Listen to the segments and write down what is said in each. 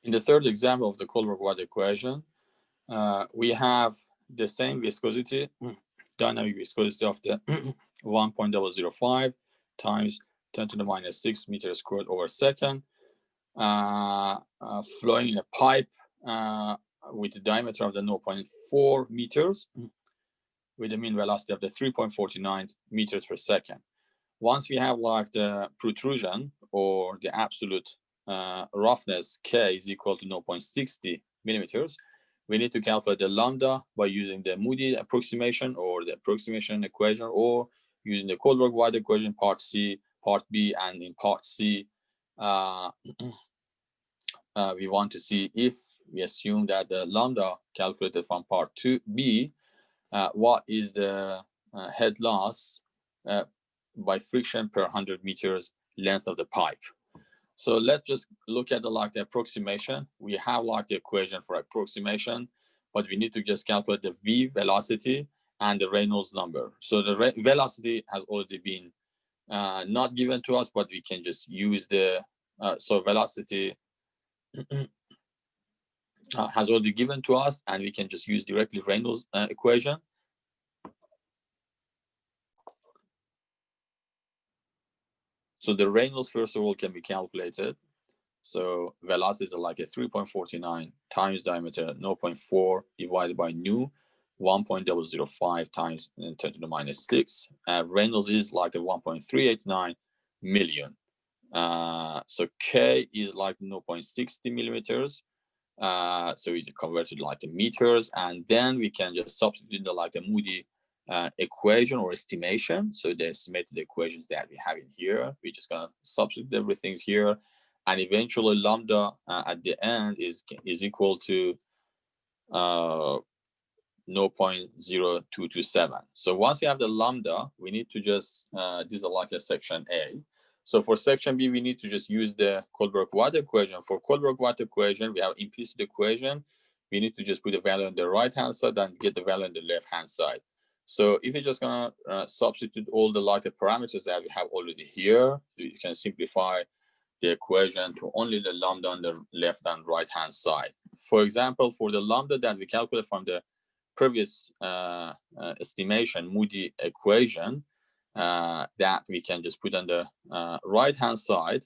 In the third example of the Colebrook water equation, we have the same viscosity, dynamic viscosity of the 1.005 times 10 to the minus 6 meters squared over second, flowing in a pipe with a diameter of the 0.4 meters with a mean velocity of the 3.49 meters per second. Once we have like the protrusion or the absolute roughness K is equal to 0.60 millimeters, we need to calculate the lambda by using the Moody approximation or the approximation equation, or using the Colebrook wide equation part C, part B, and in part C, we want to see if we assume that the lambda calculated from part 2B, what is the head loss by friction per 100 meters length of the pipe. So let's just look at the approximation. We have the equation for approximation, but we need to just calculate the V velocity and the Reynolds number. So the velocity has already been not given to us, but we can just use the, so velocity has already given to us, and we can just use directly Reynolds equation. So the Reynolds, first of all, can be calculated. So velocity is like a 3.49 times diameter 0.4 divided by nu 1.005 times 10 to the minus 6. Reynolds is like a 1.389 million. So K is like 0.60 millimeters. So we convert it like the meters, and then we can just substitute the Moody equation or estimation. So the estimated equations that we have in here, we're just gonna substitute everything here, and eventually lambda at the end is equal to 0.0227. So once you have the lambda, we need to just this is like a section A. So for section B, we need to just use the Colebrook-Watt equation. For Colebrook-Watt equation, we have implicit equation. We need to just put the value on the right-hand side and get the value on the left-hand side. So if you're just gonna substitute all the parameters that we have already here, you can simplify the equation to only the lambda on the left and right-hand side. For example, for the lambda that we calculate from the previous estimation Moody equation, that we can just put on the right-hand side.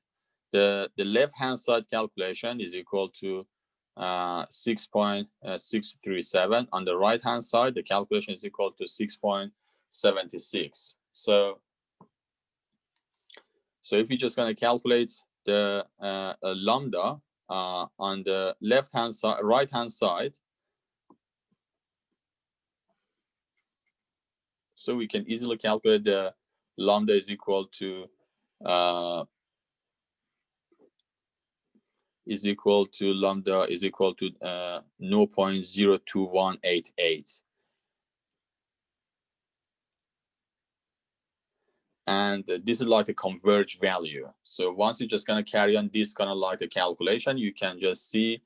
The left-hand side calculation is equal to 6.637. On the right-hand side, the calculation is equal to 6.76. So if you're just going to calculate the lambda on the left-hand side, right-hand side, so we can easily calculate the lambda is equal to lambda is equal to 0.02188. And this is like a converged value. So once you're just going to carry on this kind of like a calculation, you can just see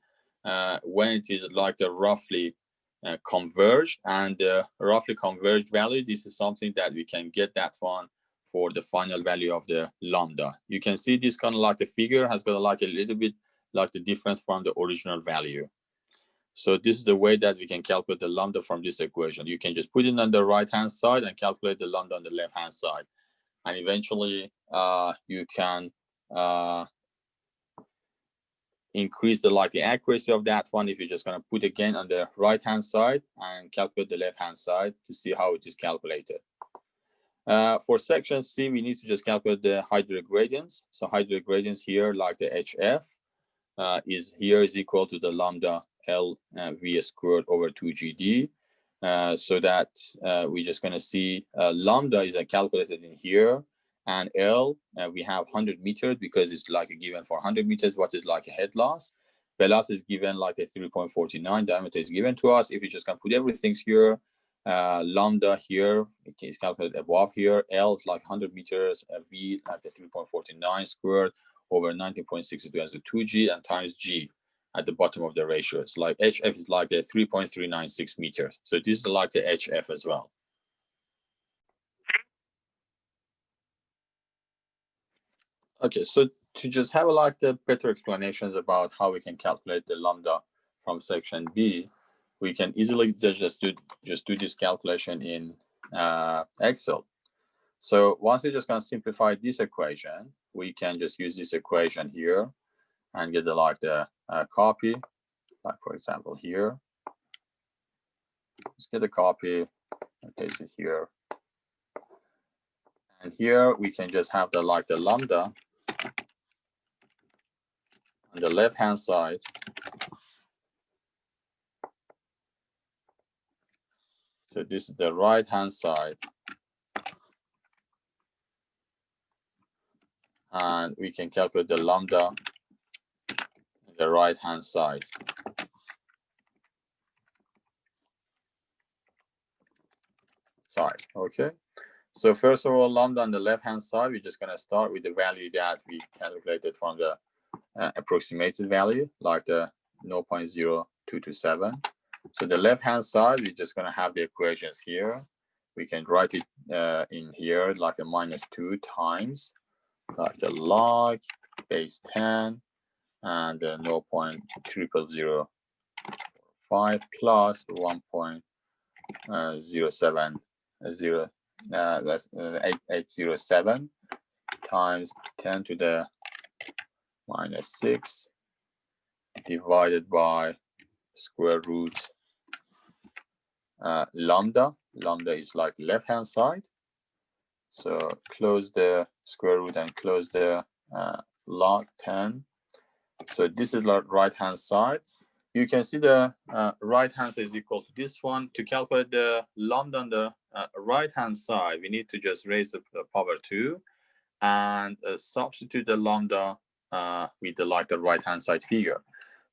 when it is like the roughly converged, and the roughly converged value, this is something that we can get that one for the final value of the lambda. You can see this kind of like the figure has got like a little bit like the difference from the original value. So this is the way that we can calculate the lambda from this equation. You can just put it on the right-hand side and calculate the lambda on the left-hand side. And eventually you can increase the accuracy of that one if you're just going to put again on the right-hand side and calculate the left-hand side to see how it is calculated. For section C, we need to just calculate the hydraulic gradients. So hydraulic gradients here, like the HF, is equal to the lambda L V squared over 2GD. So that we're just going to see lambda is calculated in here, and L we have 100 meters because it's like a given for 100 meters what is like a head loss. Velocity is given like a 3.49, diameter is given to us. If you just can put everything here, lambda here it is calculated above here, L is like 100 meters, V like a 3.49 squared over 19.62 as a 2G, and times G at the bottom of the ratio. It's like HF is like a 3.396 meters. So this is like the HF as well. Okay, so to just have like the better explanations about how we can calculate the lambda from section B, we can easily just do this calculation in Excel. So once we're just going to simplify this equation, we can just use this equation here and get the copy, like for example here. Let's get a copy and paste it here. And here we can just have the lambda on the left hand side. So this is the right hand side. And we can calculate the lambda on the right hand side. Okay. So first of all, lambda on the left hand side, we're just going to start with the value that we calculated from the approximated value, like the 0.0227. So the left hand side, we're just going to have the equations here. We can write it in here like a -2 times like the log base 10 and 0.0005 plus 1.0807 times 10 to the -6 divided by square root lambda. Lambda is like left hand side. So close the square root and close the log 10. So this is the right hand side. You can see the right hand side is equal to this one. To calculate the lambda on the right hand side, we need to just raise the power 2 and substitute the lambda with the right hand side figure.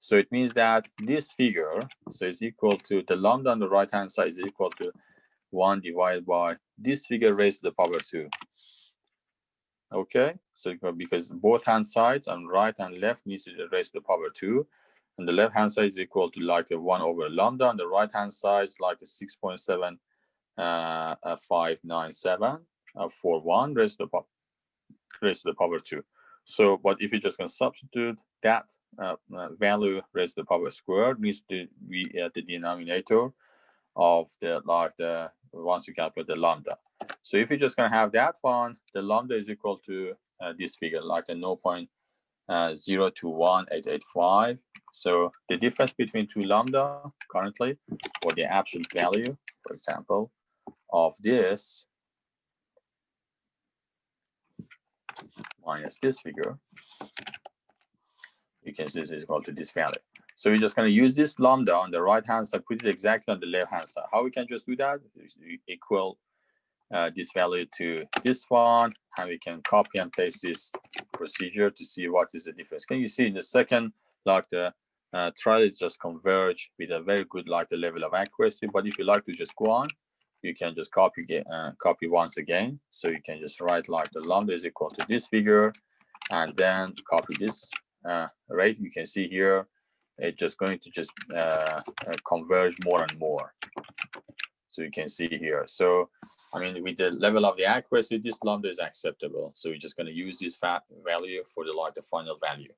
So it means that this figure is equal to the lambda on the right hand side is equal to 1 divided by this figure raised to the power 2. Okay, so because both hand sides on right and left needs to raise to the power 2, and the left hand side is equal to like a 1 over lambda, and the right hand side is like a 6.7597 for 1 raised to the power 2. So, but if you're just going to substitute that value raised to the power squared, needs to be at the denominator of the once you calculate the lambda. So if you're just going to have that one, the lambda is equal to this figure, like the 0.021885. So the difference between two lambda currently, or the absolute value, for example, of this minus this figure, you can see this is equal to this value. So we're just going to use this lambda on the right hand side, put it exactly on the left hand side. How we can just do that? We equal this value to this one, and we can copy and paste this procedure to see what is the difference. Can you see in the second, the trial is just converge with a very good the level of accuracy. But if you like to just go on, you can just copy once again. So you can just write the lambda is equal to this figure, and then copy this rate. You can see here it's just going to just converge more and more. So you can see here. So, I mean, with the level of the accuracy, this lambda is acceptable. So we're just going to use this value for the final value.